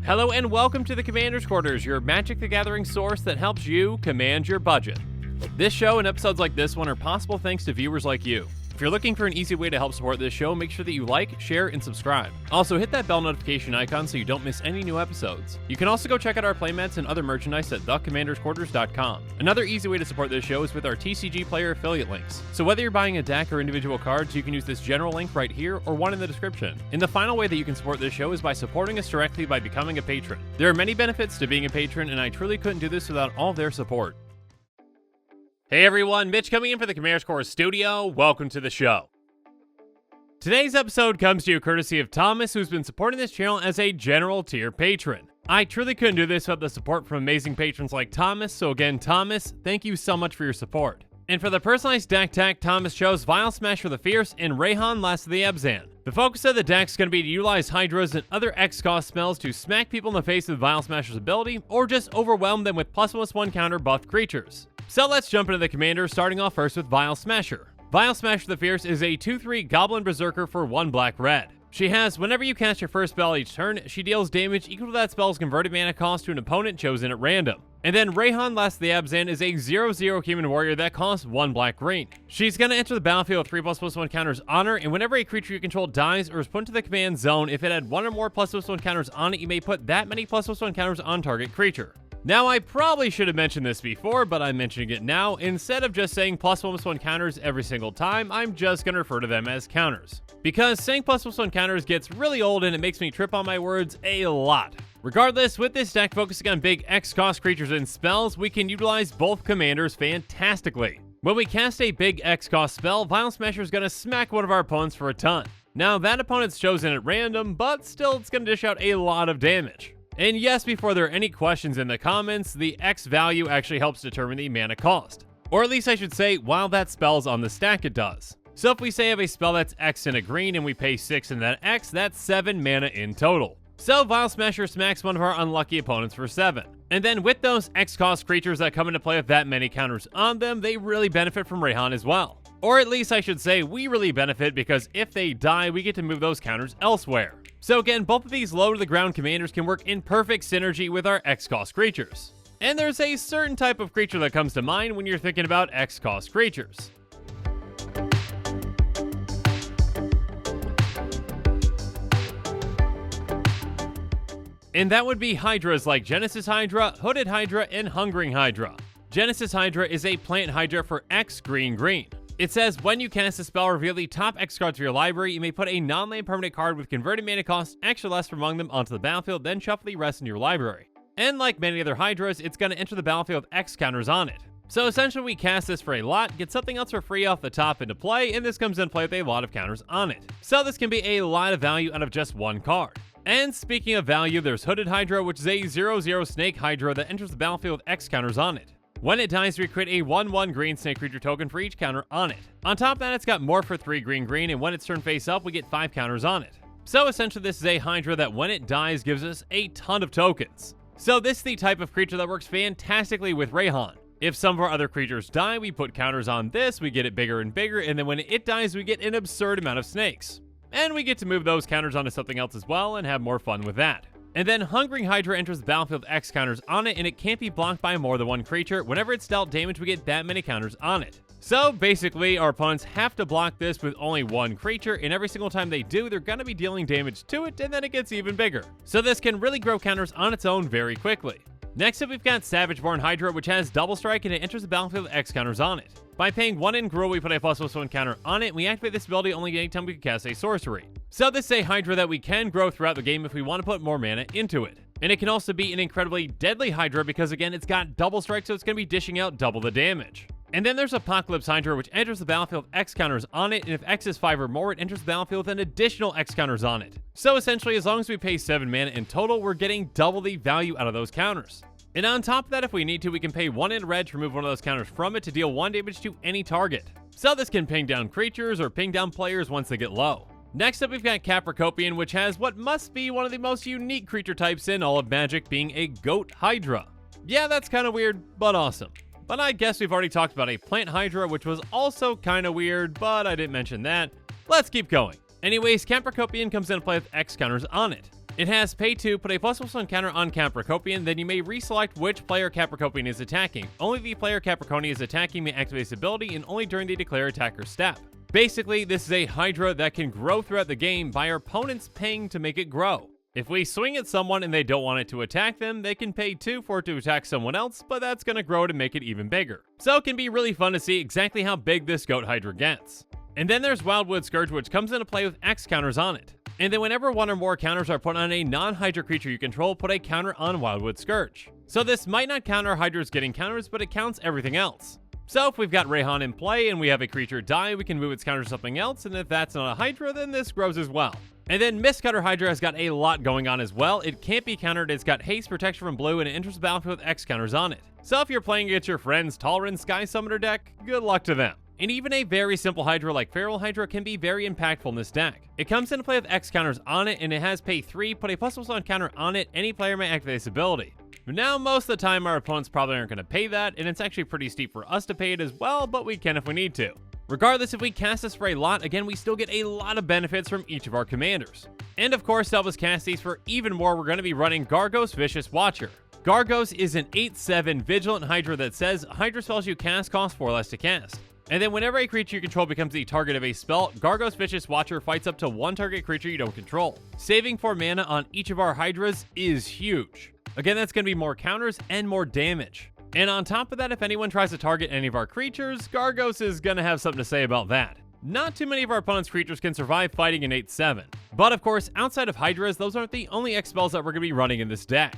Hello and welcome to the Commander's Quarters, your Magic the Gathering source that helps you command your budget. This show and episodes like this one are possible thanks to viewers like you. If you're looking for an easy way to help support this show, make sure that you like, share, and subscribe. Also, hit that bell notification icon so you don't miss any new episodes. You can also go check out our playmats and other merchandise at thecommandersquarters.com. Another easy way to support this show is with our TCG player affiliate links. So whether you're buying a deck or individual cards, you can use this general link right here or one in the description. And the final way that you can support this show is by supporting us directly by becoming a patron. There are many benefits to being a patron, and I truly couldn't do this without all their support. Hey everyone, Mitch coming in for the Commander's Quarters studio. Welcome to the show. Today's episode comes to you courtesy of Thomas, who's been supporting this channel as a general tier patron. I truly couldn't do this without the support from amazing patrons like Thomas, so again, Thomas, thank you so much for your support. And for the personalized deck tech, Thomas chose Vial Smash for the Fierce and Reyhan Last of the Abzan. The focus of the deck is going to be to utilize Hydras and other X-cost spells to smack people in the face with Vial Smasher's ability, or just overwhelm them with +1/+1 counter buffed creatures. So let's jump into the commander, starting off first with Vial Smasher. Vial Smasher the Fierce is a 2/3 Goblin Berserker for 1 black-red. She has, whenever you cast your first spell each turn, she deals damage equal to that spell's converted mana cost to an opponent chosen at random. And then Reyhan Last of the Abzan is a 0/0 human warrior that costs 1 black-green. She's going to enter the battlefield with 3++1 counters on her, and whenever a creature you control dies or is put into the command zone, if it had 1 or more ++1 counters on it, you may put that many ++1 counters on target creature. Now, I probably should have mentioned this before, but I'm mentioning it now. Instead of just saying +1/+1 counters every single time, I'm just going to refer to them as counters. Because saying ++1 counters gets really old and it makes me trip on my words a lot. Regardless, with this deck focusing on big X-cost creatures and spells, we can utilize both commanders fantastically. When we cast a big X-cost spell, Vial Smasher is going to smack one of our opponents for a ton. Now, that opponent's chosen at random, but still it's going to dish out a lot of damage. And yes, before there are any questions in the comments, the X value actually helps determine the mana cost. Or at least I should say, while that spell's on the stack, it does. So if we say I have a spell that's X and a green and we pay 6 in that X, that's 7 mana in total. So Vial Smasher smacks one of our unlucky opponents for 7. And then with those X-cost creatures that come into play with that many counters on them, they really benefit from Reyhan as well. Or at least I should say, we really benefit because if they die, we get to move those counters elsewhere. So again, both of these low-to-the-ground commanders can work in perfect synergy with our X-cost creatures. And there's a certain type of creature that comes to mind when you're thinking about X-cost creatures. And that would be Hydras like Genesis Hydra, Hooded Hydra, and Hungering Hydra. Genesis Hydra is a plant Hydra for X green. It says, when you cast a spell, reveal the top X cards of your library. You may put a non-land permanent card with converted mana cost X or less from among them onto the battlefield, then shuffle the rest in your library. And like many other Hydras, it's going to enter the battlefield with X counters on it. So essentially we cast this for a lot, get something else for free off the top into play, and this comes into play with a lot of counters on it. So this can be a lot of value out of just one card. And speaking of value, there's Hooded Hydra, which is a 0/0 Snake Hydra that enters the battlefield with X counters on it. When it dies, we create a 1/1 green snake creature token for each counter on it. On top of that, it's got more for 3 green, and when it's turned face up, we get 5 counters on it. So essentially, this is a Hydra that when it dies, gives us a ton of tokens. So this is the type of creature that works fantastically with Reyhan. If some of our other creatures die, we put counters on this, we get it bigger and bigger, and then when it dies, we get an absurd amount of snakes. And we get to move those counters onto something else as well and have more fun with that. And then Hungering Hydra enters the battlefield with X counters on it, and it can't be blocked by more than one creature. Whenever it's dealt damage, we get that many counters on it. So basically, our opponents have to block this with only one creature, and every single time they do, they're going to be dealing damage to it, and then it gets even bigger. So this can really grow counters on its own very quickly. Next up, we've got Savageborn Hydra, which has double strike, and it enters the battlefield with X counters on it. By paying 1 in Gruul, we put a +1 counter on it, and we activate this ability only anytime we can cast a sorcery. So this is a Hydra that we can grow throughout the game if we want to put more mana into it. And it can also be an incredibly deadly Hydra because, again, it's got double strike, so it's going to be dishing out double the damage. And then there's Apocalypse Hydra, which enters the battlefield with X counters on it, and if X is 5 or more, it enters the battlefield with an additional X counters on it. So essentially, as long as we pay 7 mana in total, we're getting double the value out of those counters. And on top of that, if we need to, we can pay 1 in red to remove one of those counters from it to deal 1 damage to any target. So this can ping down creatures or ping down players once they get low. Next up, we've got Capricopian, which has what must be one of the most unique creature types in all of Magic, being a Goat Hydra. Yeah, that's kind of weird, but awesome. But I guess we've already talked about a plant Hydra, which was also kinda weird, but I didn't mention that. Let's keep going. Anyways, Camp Procopian comes into play with X counters on it. It has pay 2, put a +1 counter on Camp Procopian, then you may reselect which player Camp Procopian is attacking. Only the player Capricornia is attacking may activate this ability, and only during the declare attacker step. Basically, this is a Hydra that can grow throughout the game by our opponents paying to make it grow. If we swing at someone and they don't want it to attack them, they can pay 2 for it to attack someone else, but that's gonna grow to make it even bigger. So it can be really fun to see exactly how big this Goat Hydra gets. And then there's Wildwood Scourge, which comes into play with X counters on it. And then whenever one or more counters are put on a non-Hydra creature you control, put a counter on Wildwood Scourge. So this might not count our Hydras getting counters, but it counts everything else. So if we've got Reyhan in play and we have a creature die, we can move its counter to something else, and if that's not a Hydra, then this grows as well. And then Mistcutter Hydra has got a lot going on as well. It can't be countered, it's got haste, protection from blue, and it enters the battlefield with X counters on it. So if you're playing against your friend's Tolerance Sky Summoner deck, good luck to them. And even a very simple Hydra like Feral Hydra can be very impactful in this deck. It comes into play with X counters on it, and it has pay 3, put a +1 counter on it, any player may activate this ability. Now, most of the time our opponents probably aren't going to pay that, and it's actually pretty steep for us to pay it as well, but we can if we need to. Regardless, if we cast this for a lot, again, we still get a lot of benefits from each of our commanders. And of course, to help us cast these for even more, we're going to be running Gargos Vicious Watcher. Gargos is an 8/7 Vigilant Hydra that says Hydra spells you cast cost 4 less to cast. And then whenever a creature you control becomes the target of a spell, Gargos Vicious Watcher fights up to 1 target creature you don't control. Saving 4 mana on each of our Hydras is huge. Again, that's going to be more counters and more damage. And on top of that, if anyone tries to target any of our creatures, Gargos is going to have something to say about that. Not too many of our opponent's creatures can survive fighting an 8/7. But of course, outside of Hydras, those aren't the only X spells that we're going to be running in this deck.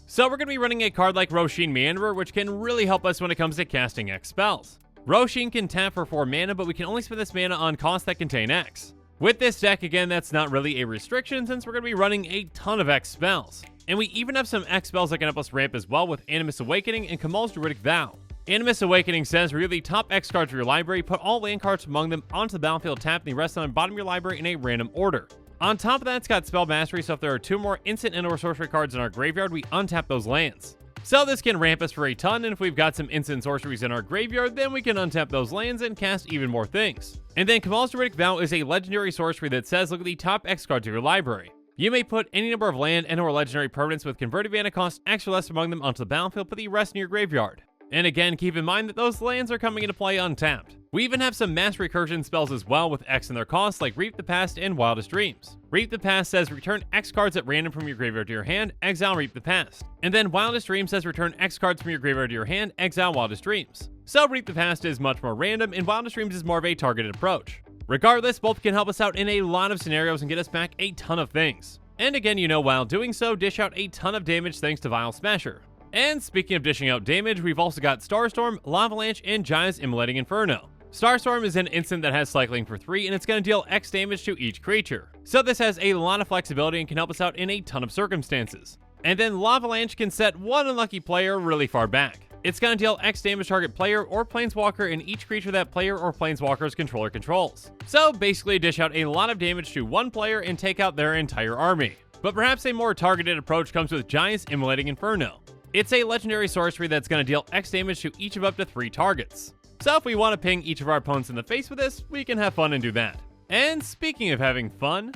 So we're going to be running a card like Roshin Meanderer, which can really help us when it comes to casting X spells. Roshin can tap for 4 mana, but we can only spend this mana on costs that contain X. With this deck, again, that's not really a restriction since we're going to be running a ton of X spells. And we even have some X spells that can help us ramp as well with Animus Awakening and Kamal's Druidic Vow. Animus Awakening says reveal the top X cards of your library, put all land cards among them onto the battlefield tapped, and the rest on the bottom of your library in a random order. On top of that, it's got Spell Mastery, so if there are 2 more instant and/or sorcery cards in our graveyard, we untap those lands. So this can ramp us for a ton, and if we've got some instant sorceries in our graveyard, then we can untap those lands and cast even more things. And then Kamal's Druidic Vow is a legendary sorcery that says look at the top X cards of your library. You may put any number of land and/or legendary permanents with converted mana cost X or less among them onto the battlefield, put the rest in your graveyard. And again, keep in mind that those lands are coming into play untapped. We even have some mass recursion spells as well with X in their costs, like Reap the Past and Wildest Dreams. Reap the Past says return X cards at random from your graveyard to your hand, exile Reap the Past. And then Wildest Dreams says return X cards from your graveyard to your hand, exile Wildest Dreams. So Reap the Past is much more random, and Wildest Dreams is more of a targeted approach. Regardless, both can help us out in a lot of scenarios and get us back a ton of things. And again, while doing so, dish out a ton of damage thanks to Vial Smasher. And speaking of dishing out damage, we've also got Starstorm, Lavalanche, and Jaya's Immolating Inferno. Starstorm is an instant that has cycling for 3, and it's going to deal X damage to each creature. So this has a lot of flexibility and can help us out in a ton of circumstances. And then Lavalanche can set one unlucky player really far back. It's going to deal X damage target player or planeswalker and each creature that player or planeswalker's controller controls. So basically dish out a lot of damage to one player and take out their entire army. But perhaps a more targeted approach comes with Jaya's Immolating Inferno. It's a legendary sorcery that's going to deal X damage to each of up to 3 targets. So if we want to ping each of our opponents in the face with this, we can have fun and do that. And speaking of having fun,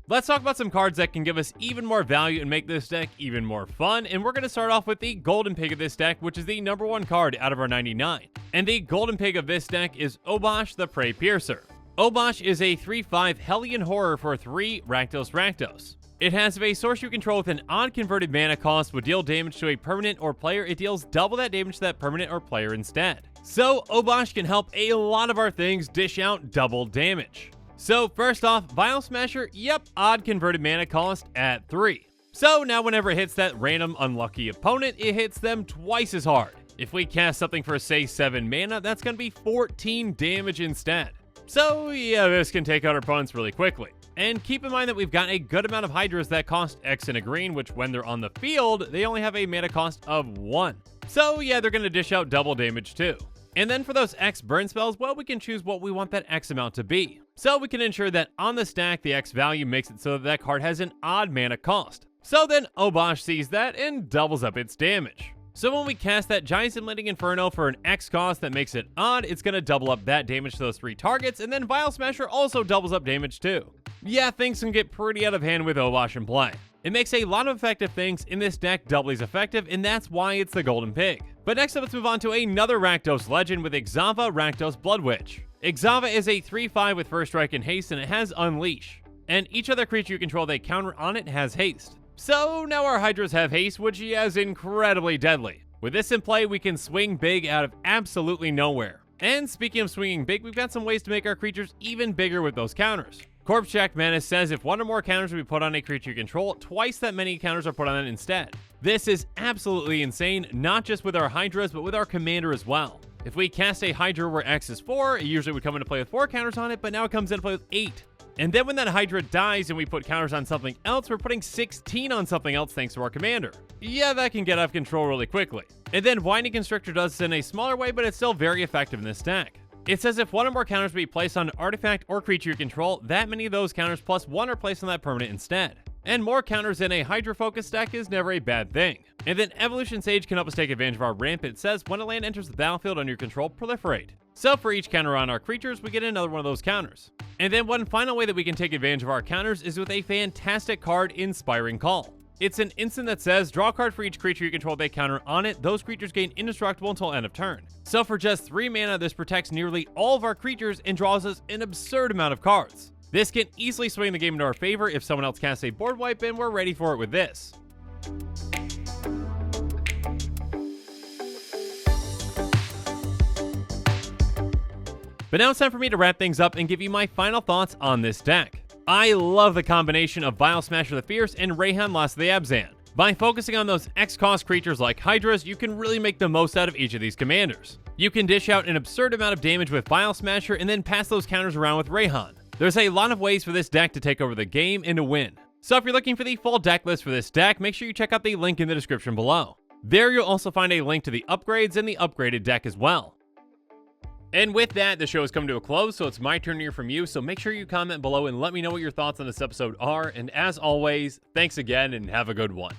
let's talk about some cards that can give us even more value and make this deck even more fun. And we're going to start off with the golden pig of this deck, which is the number 1 card out of our 99. And the golden pig of this deck is Obosh the Prey Piercer. Obosh is a 3/5 Hellion Horror for 3 Rakdos. It has a sorcery you control with an odd converted mana cost would deal damage to a permanent or player. It deals double that damage to that permanent or player instead. So Obosh can help a lot of our things dish out double damage. So first off, Vial Smasher, yep, odd converted mana cost at 3. So now whenever it hits that random unlucky opponent, it hits them twice as hard. If we cast something for say 7 mana, that's going to be 14 damage instead. So yeah, this can take out our opponents really quickly. And keep in mind that we've got a good amount of Hydras that cost X and a green, which when they're on the field, they only have a mana cost of 1. So yeah, they're going to dish out double damage too. And then for those X burn spells, well, we can choose what we want that X amount to be. So we can ensure that on the stack, the X value makes it so that that card has an odd mana cost. So then Obosh sees that and doubles up its damage. So when we cast that Giant Stimulating Inferno for an X cost that makes it odd, it's going to double up that damage to those 3 targets, and then Vial Smasher also doubles up damage too. Yeah, things can get pretty out of hand with Obosh in play. It makes a lot of effective things in this deck doubly as effective, and that's why it's the Golden Pig. But next up, let's move on to another Rakdos legend with Ixava Rakdos Blood Witch. Ixava is a 3/5 with First Strike and Haste, and it has Unleash. And each other creature you control they counter on it has Haste. So now our Hydras have Haste, which is incredibly deadly. With this in play, we can swing big out of absolutely nowhere. And speaking of swinging big, we've got some ways to make our creatures even bigger with those counters. Corpse Jack Menace says if 1 or more counters will be put on a creature you control, twice that many counters are put on it instead. This is absolutely insane, not just with our Hydras, but with our commander as well. If we cast a Hydra where X is 4, it usually would come into play with 4 counters on it, but now it comes into play with 8. And then when that Hydra dies and we put counters on something else, we're putting 16 on something else thanks to our commander. Yeah, that can get out of control really quickly. And then Winding Constrictor does this in a smaller way, but it's still very effective in this deck. It says if 1 or more counters be placed on an artifact or creature you control, that many of those counters plus 1 are placed on that permanent instead. And more counters in a Hydra-focused deck is never a bad thing. And then Evolution Sage can help us take advantage of our ramp. It says when a land enters the battlefield under your control, proliferate. So for each counter on our creatures, we get another one of those counters. And then one final way that we can take advantage of our counters is with a fantastic card, Inspiring Call. It's an instant that says, draw a card for each creature you control they counter on it. Those creatures gain indestructible until end of turn. So for just 3 mana, this protects nearly all of our creatures and draws us an absurd amount of cards. This can easily swing the game into our favor if someone else casts a board wipe, and we're ready for it with this. But now it's time for me to wrap things up and give you my final thoughts on this deck. I love the combination of Vial Smasher the Fierce and Reyhan Lost of the Abzan. By focusing on those X-cost creatures like Hydras, you can really make the most out of each of these commanders. You can dish out an absurd amount of damage with Vial Smasher and then pass those counters around with Reyhan. There's a lot of ways for this deck to take over the game and to win. So if you're looking for the full deck list for this deck, make sure you check out the link in the description below. There you'll also find a link to the upgrades and the upgraded deck as well. And with that, the show has come to a close, so it's my turn to hear from you, so make sure you comment below and let me know what your thoughts on this episode are, and as always, thanks again and have a good one.